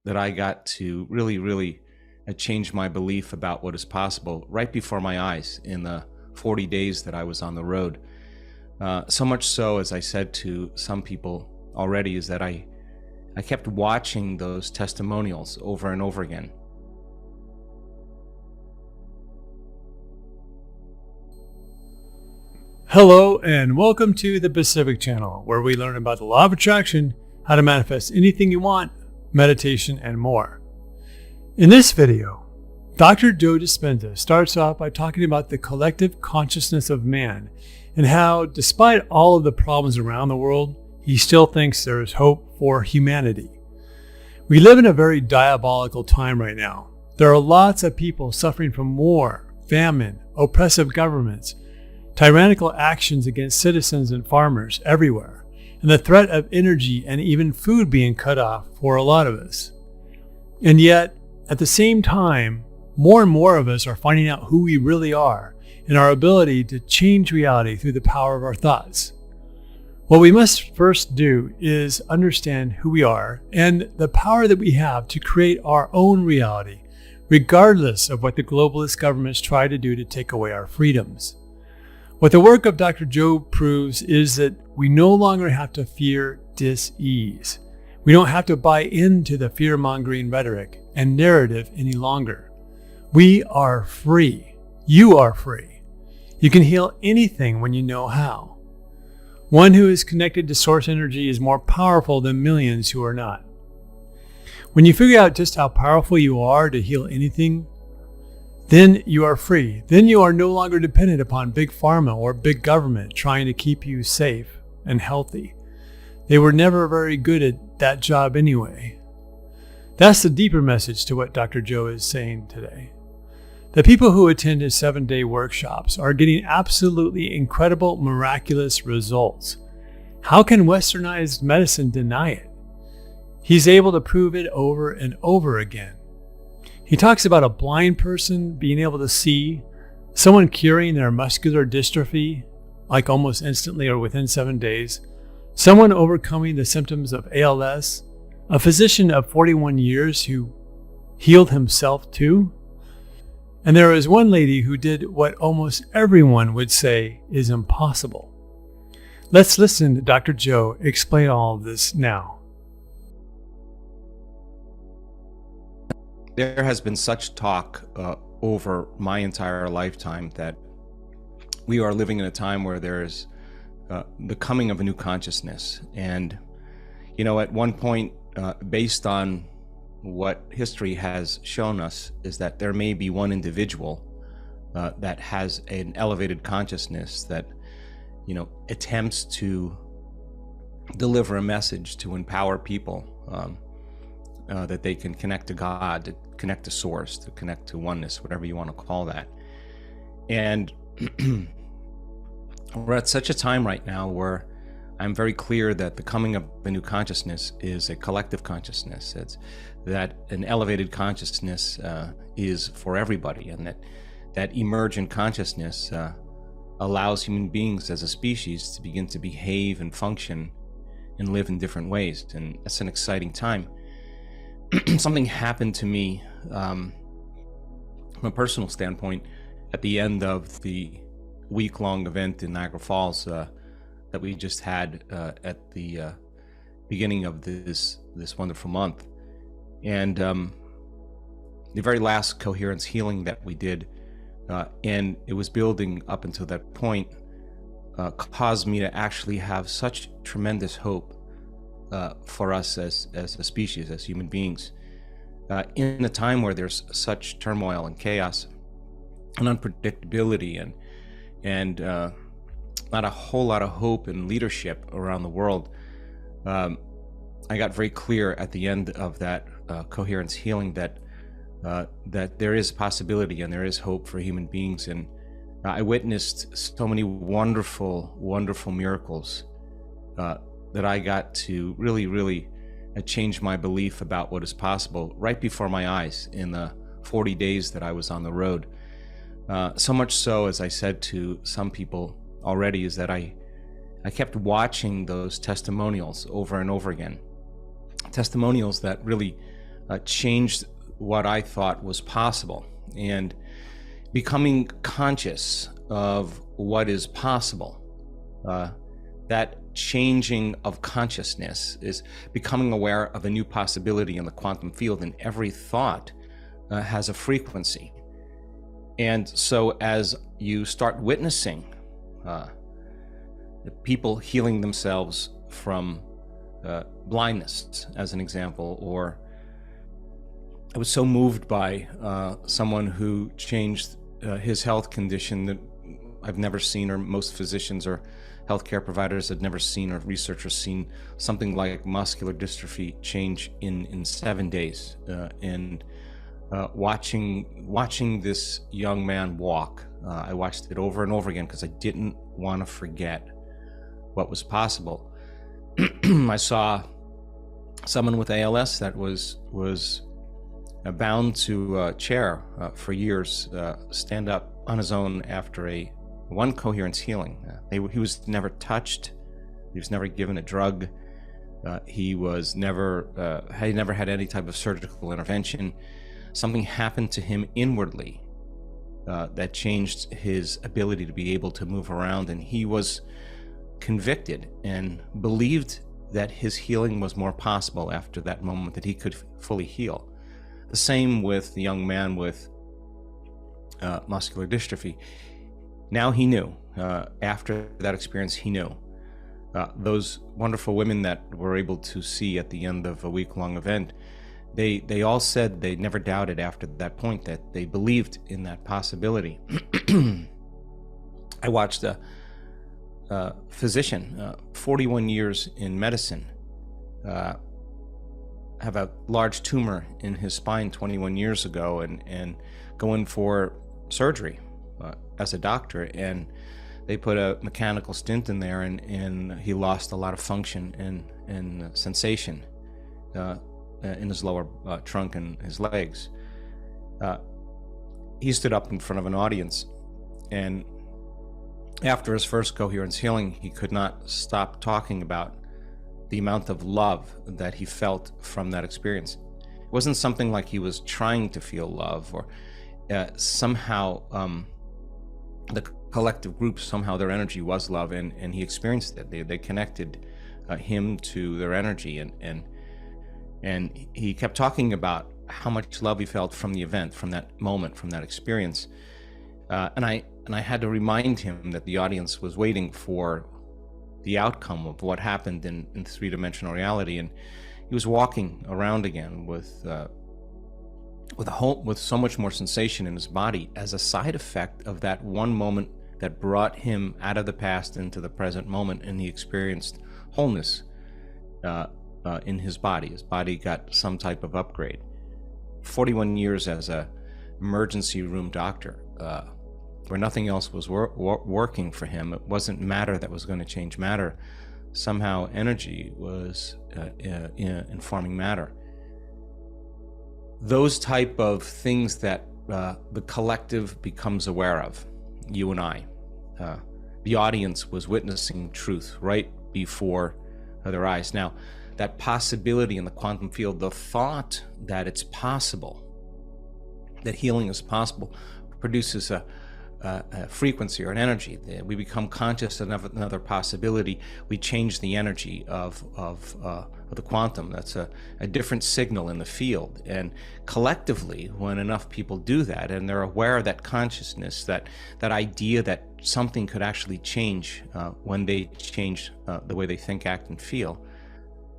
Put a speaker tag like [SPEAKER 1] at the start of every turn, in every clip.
[SPEAKER 1] that I got to really change my belief about what is possible right before my eyes in the 40 days that I was on the road. So much so, as I said to some people already, is that I kept watching those testimonials over and over again.
[SPEAKER 2] Hello and welcome to the Pacific Channel, where we learn about the law of attraction, how to manifest anything you want, meditation, and more. In this video, Dr. Joe Dispenza starts off by talking about the collective consciousness of man and how, despite all of the problems around the world, he still thinks there is hope for humanity. We live in a very diabolical time right now. There are lots of people suffering from war, famine, oppressive governments, tyrannical actions against citizens and farmers everywhere, and the threat of energy and even food being cut off for a lot of us. And yet, at the same time, more and more of us are finding out who we really are and our ability to change reality through the power of our thoughts. What we must first do is understand who we are and the power that we have to create our own reality, regardless of what the globalist governments try to do to take away our freedoms. What the work of Dr. Joe proves is that we no longer have to fear dis-ease. We don't have to buy into the fear-mongering rhetoric and narrative any longer. We are free. You are free. You can heal anything when you know how. One who is connected to source energy is more powerful than millions who are not. When you figure out just how powerful you are to heal anything, then you are free. Then you are no longer dependent upon big pharma or big government trying to keep you safe and healthy. They were never very good at that job anyway. That's the deeper message to what Dr. Joe is saying today. The people who attend his 7-day workshops are getting absolutely incredible, miraculous results. How can westernized medicine deny it? He's able to prove it over and over again. He talks about a blind person being able to see, someone curing their muscular dystrophy, like almost instantly or within 7 days, someone overcoming the symptoms of ALS, a physician of 41 years who healed himself too. And there is one lady who did what almost everyone would say is impossible. Let's listen to Dr. Joe explain all of this now.
[SPEAKER 1] There has been such talk over my entire lifetime that we are living in a time where there is the coming of a new consciousness. And, at one point, based on what history has shown us, is that there may be one individual that has an elevated consciousness that, attempts to deliver a message to empower people, that they can connect to God, to connect to source, to connect to oneness, whatever you want to call that. And we're at such a time right now where I'm very clear that the coming of a new consciousness is a collective consciousness. It's that an elevated consciousness is for everybody, and that emergent consciousness allows human beings as a species to begin to behave and function and live in different ways. And that's an exciting time. Something happened to me from a personal standpoint at the end of the week-long event in Niagara Falls that we just had at the beginning of this wonderful month. And the very last coherence healing that we did, and it was building up until that point, caused me to actually have such tremendous hope for us as a species, as human beings, in a time where there's such turmoil and chaos and unpredictability and not a whole lot of hope and leadership around the world. I got very clear at the end of that coherence healing that there is possibility and there is hope for human beings. And I witnessed so many wonderful miracles that I got to really change my belief about what is possible right before my eyes in the 40 days that I was on the road. So much so, as I said to some people already, is that I kept watching those testimonials over and over again. Testimonials that really changed what I thought was possible. And becoming conscious of what is possible, that changing of consciousness is becoming aware of a new possibility in the quantum field, and every thought has a frequency. And so as you start witnessing the people healing themselves from blindness, as an example, or I was so moved by someone who changed his health condition that I've never seen, or most physicians or healthcare providers had never seen, or researchers seen something like muscular dystrophy change in 7 days. And watching this young man walk, I watched it over and over again because I didn't want to forget what was possible. I saw someone with ALS that was bound to a chair for years, stand up on his own after one coherence healing. He was never touched. He was never given a drug. He never had any type of surgical intervention. Something happened to him inwardly that changed his ability to be able to move around, and he was convicted and believed that his healing was more possible after that moment, that he could fully heal. The same with the young man with muscular dystrophy. Now he knew, after that experience, he knew. Those wonderful women that were able to see at the end of a week-long event, they all said they never doubted after that point, that they believed in that possibility. I watched a physician, 41 years in medicine, have a large tumor in his spine 21 years ago, and go in for surgery as a doctor, and they put a mechanical stent in there, and he lost a lot of function and sensation in his lower trunk and his legs. He stood up in front of an audience, and after his first coherence healing, he could not stop talking about the amount of love that he felt from that experience. It wasn't something like he was trying to feel love, or somehow the collective group, somehow their energy was love, and he experienced it. They connected him to their energy, and he kept talking about how much love he felt from the event, from that moment, from that experience. And I had to remind him that the audience was waiting for the outcome of what happened in three-dimensional reality, and he was walking around again with so much more sensation in his body as a side effect of that one moment that brought him out of the past into the present moment, and he experienced wholeness in his body. His body got some type of upgrade. 41 years as a emergency room doctor, where nothing else was working for him. It wasn't matter that was going to change matter. Somehow energy was informing matter. Those type of things that the collective becomes aware of, you and I. The audience was witnessing truth right before their eyes. Now, that possibility in the quantum field, the thought that it's possible, that healing is possible, produces a frequency or an energy. We become conscious of another possibility. We change the energy of the quantum. That's a different signal in the field. And collectively, when enough people do that, and they're aware of that consciousness, that idea that something could actually change when they change the way they think, act, and feel,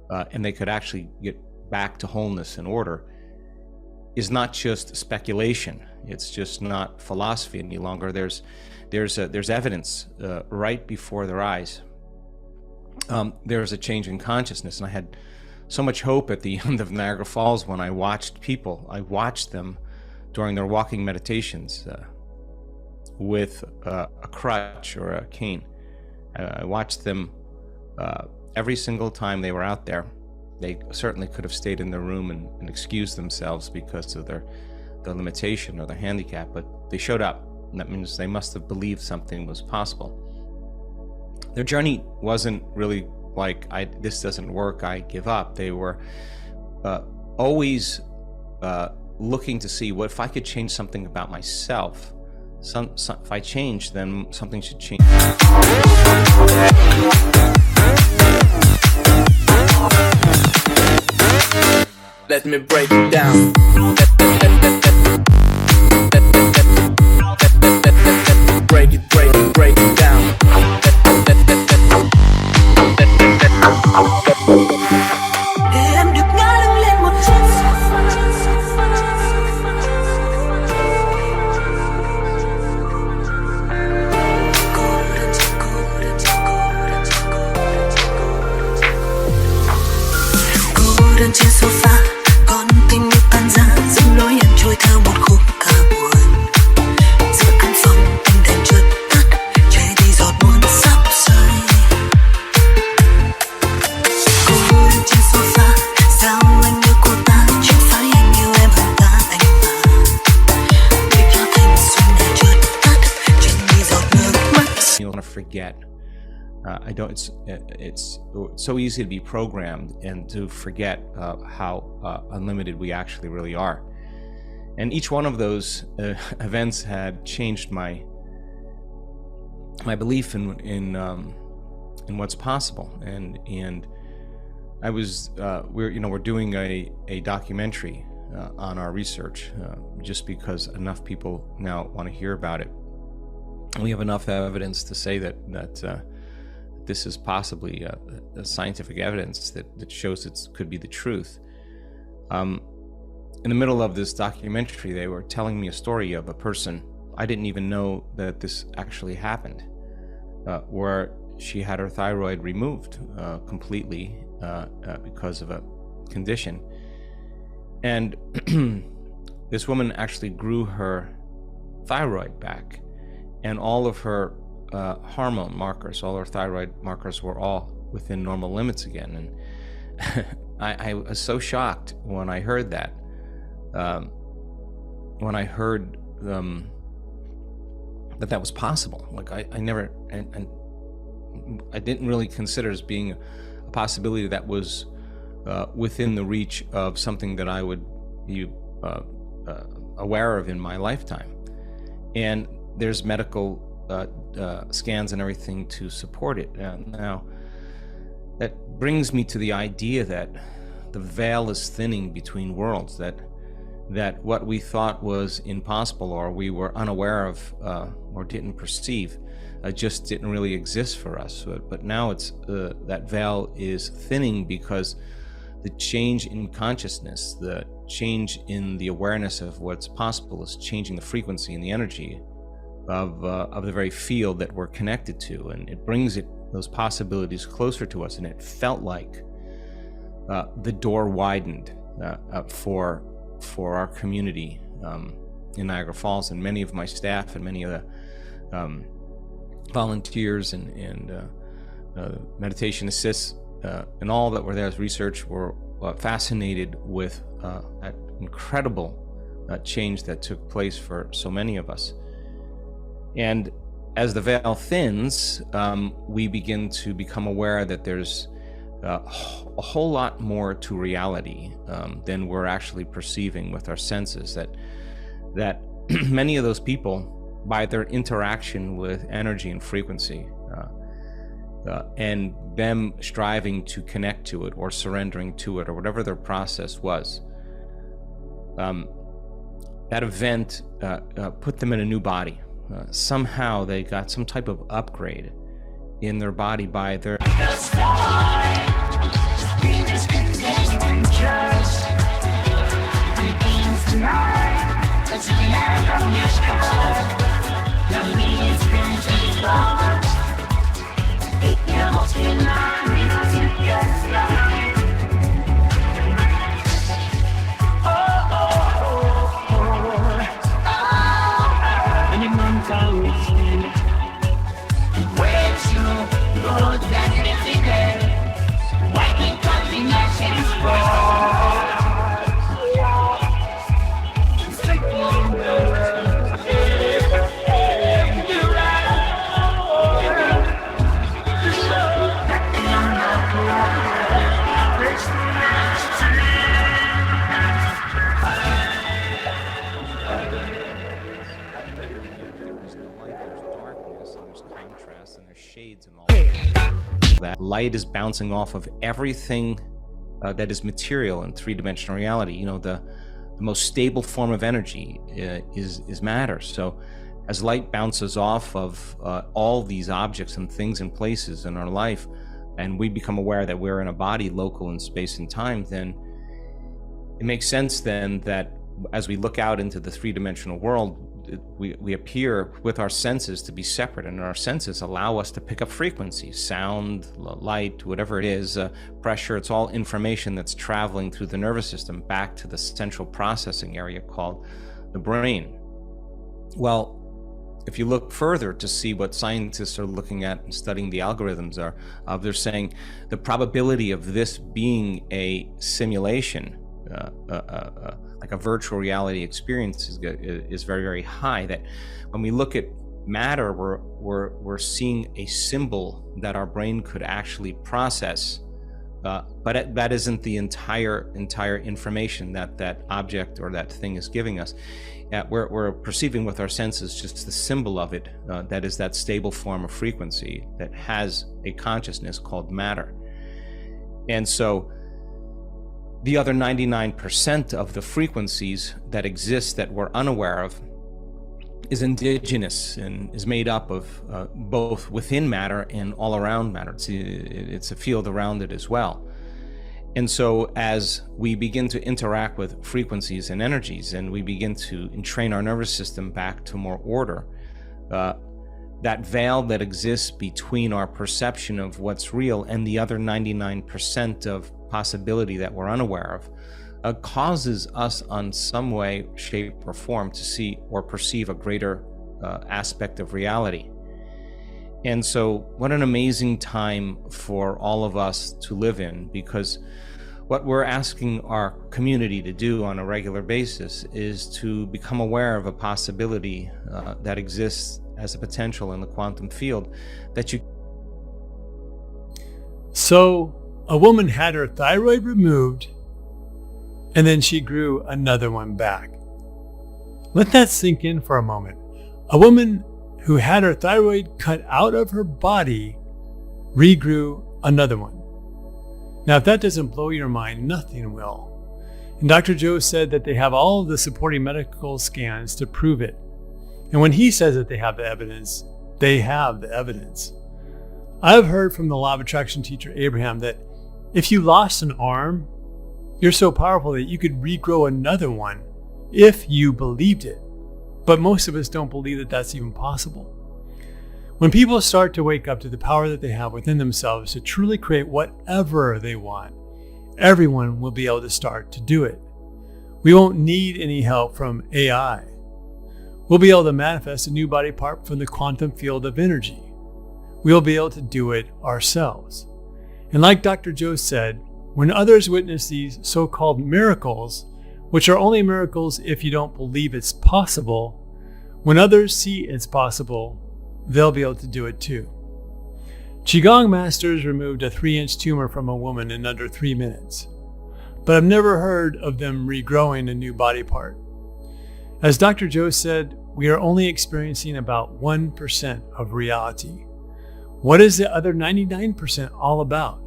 [SPEAKER 1] and they could actually get back to wholeness and order, is not just speculation. It's just not philosophy any longer. There's evidence right before their eyes. There's a change in consciousness, and I had so much hope at the end of Niagara Falls when I watched people. I watched them during their walking meditations with a crutch or a cane. I watched them every single time they were out there. They certainly could have stayed in their room and excused themselves because of their limitation or their handicap, but they showed up, and that means they must have believed something was possible. Their journey wasn't really like, this doesn't work, I give up. They were always looking to see what if I could change something about myself. If I change, then something should change.
[SPEAKER 3] Let me break it down. Break it down.
[SPEAKER 4] Em được ngã lưng lên một chiếc cô đơn trên sofa, con tim như tan ra, dòng lối em trôi theo một khúc ca buồn. Giữa căn phòng ánh đèn chợt tắt, che đi giọt buồn sắp rơi. Cô đơn trên sofa, sao anh yêu cô ta, chẳng phải anh yêu em hơn cả anh mà. Để cho thanh xuân này chợt tắt, che đi giọt nước mắt.
[SPEAKER 1] You'll want to forget. I don't. It's so easy to be programmed and to forget how unlimited we actually really are. And each one of those events had changed my belief in what's possible. And I was we're doing a documentary on our research just because enough people now want to hear about it. We have enough evidence to say that this is possibly a scientific evidence that shows it could be the truth. In the middle of this documentary, they were telling me a story of a person. I didn't even know that this actually happened, where she had her thyroid removed completely because of a condition. And this woman actually grew her thyroid back, and all of her hormone markers, all her thyroid markers were all within normal limits again. And I was so shocked when I heard that. When I heard that was possible. Like I never, and I didn't really consider as being a possibility that was within the reach of something that I would be aware of in my lifetime. And there's medical scans and everything to support it. Now, that brings me to the idea that the veil is thinning between worlds, that what we thought was impossible or we were unaware of or didn't perceive just didn't really exist for us. But now it's that veil is thinning because the change in consciousness, the change in the awareness of what's possible is changing the frequency and the energy of the very field that we're connected to, and it brings those possibilities closer to us. And it felt like the door widened for our community in Niagara Falls, and many of my staff and many of the volunteers and meditation assists and all that were there as research were fascinated with that incredible change that took place for so many of us. And as the veil thins, we begin to become aware that there's a whole lot more to reality than we're actually perceiving with our senses. That many of those people, by their interaction with energy and frequency, and them striving to connect to it or surrendering to it or whatever their process was, that event put them in a new body. Somehow they got some type of upgrade in their body by their contrast and there's shades and all that. Light is bouncing off of everything that is material in three-dimensional reality. You know, the most stable form of energy is matter. So as light bounces off of all these objects and things and places in our life, and we become aware that we're in a body local in space and time, then it makes sense then that as we look out into the three-dimensional world, we appear with our senses to be separate, and our senses allow us to pick up frequencies, sound, light, whatever it is, pressure. It's all information that's traveling through the nervous system back to the central processing area called the brain. Well, if you look further to see what scientists are looking at and studying the algorithms are, they're saying the probability of this being a simulation, like a virtual reality experience, is very, very high. That when we look at matter, we're seeing a symbol that our brain could actually process, but that isn't the entire information that object or that thing is giving us. We're perceiving with our senses just the symbol of it, that is that stable form of frequency that has a consciousness called matter. And so the other 99% of the frequencies that exist that we're unaware of is indigenous and is made up of both within matter and all around matter. It's a field around it as well. And so as we begin to interact with frequencies and energies, and we begin to entrain our nervous system back to more order, that veil that exists between our perception of what's real and the other 99% of possibility that we're unaware of, causes us on some way, shape, or form to see or perceive a greater aspect of reality. And so what an amazing time for all of us to live in, because what we're asking our community to do on a regular basis is to become aware of a possibility that exists as a potential in the quantum field that you.
[SPEAKER 2] So a woman had her thyroid removed, and then she grew another one back. Let that sink in for a moment. A woman who had her thyroid cut out of her body regrew another one. Now, if that doesn't blow your mind, nothing will. And Dr. Joe said that they have all of the supporting medical scans to prove it. And when he says that they have the evidence, they have the evidence. I've heard from the law of attraction teacher Abraham that if you lost an arm, you're so powerful that you could regrow another one if you believed it. But most of us don't believe that that's even possible. When people start to wake up to the power that they have within themselves to truly create whatever they want, everyone will be able to start to do it. We won't need any help from AI. We'll be able to manifest a new body part from the quantum field of energy. We'll be able to do it ourselves. And like Dr. Joe said, when others witness these so-called miracles, which are only miracles if you don't believe it's possible, when others see it's possible, they'll be able to do it too. Qigong masters removed a 3-inch tumor from a woman in under 3 minutes, but I've never heard of them regrowing a new body part. As Dr. Joe said, we are only experiencing about 1% of reality. What is the other 99% all about?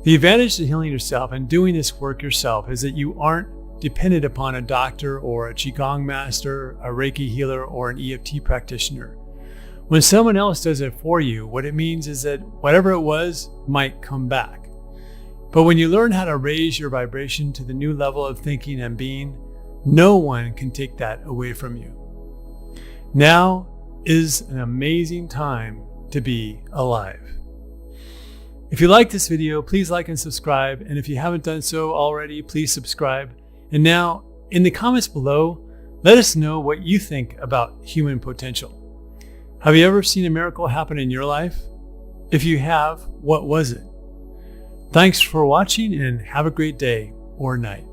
[SPEAKER 2] The advantage to healing yourself and doing this work yourself is that you aren't dependent upon a doctor or a Qigong master, a Reiki healer, or an EFT practitioner. When someone else does it for you, what it means is that whatever it was might come back. But when you learn how to raise your vibration to the new level of thinking and being, no one can take that away from you. Now is an amazing time to be alive. If you like this video, please like and subscribe. And if you haven't done so already, please subscribe. And now, in the comments below, let us know what you think about human potential. Have you ever seen a miracle happen in your life? If you have, what was it? Thanks for watching and have a great day or night.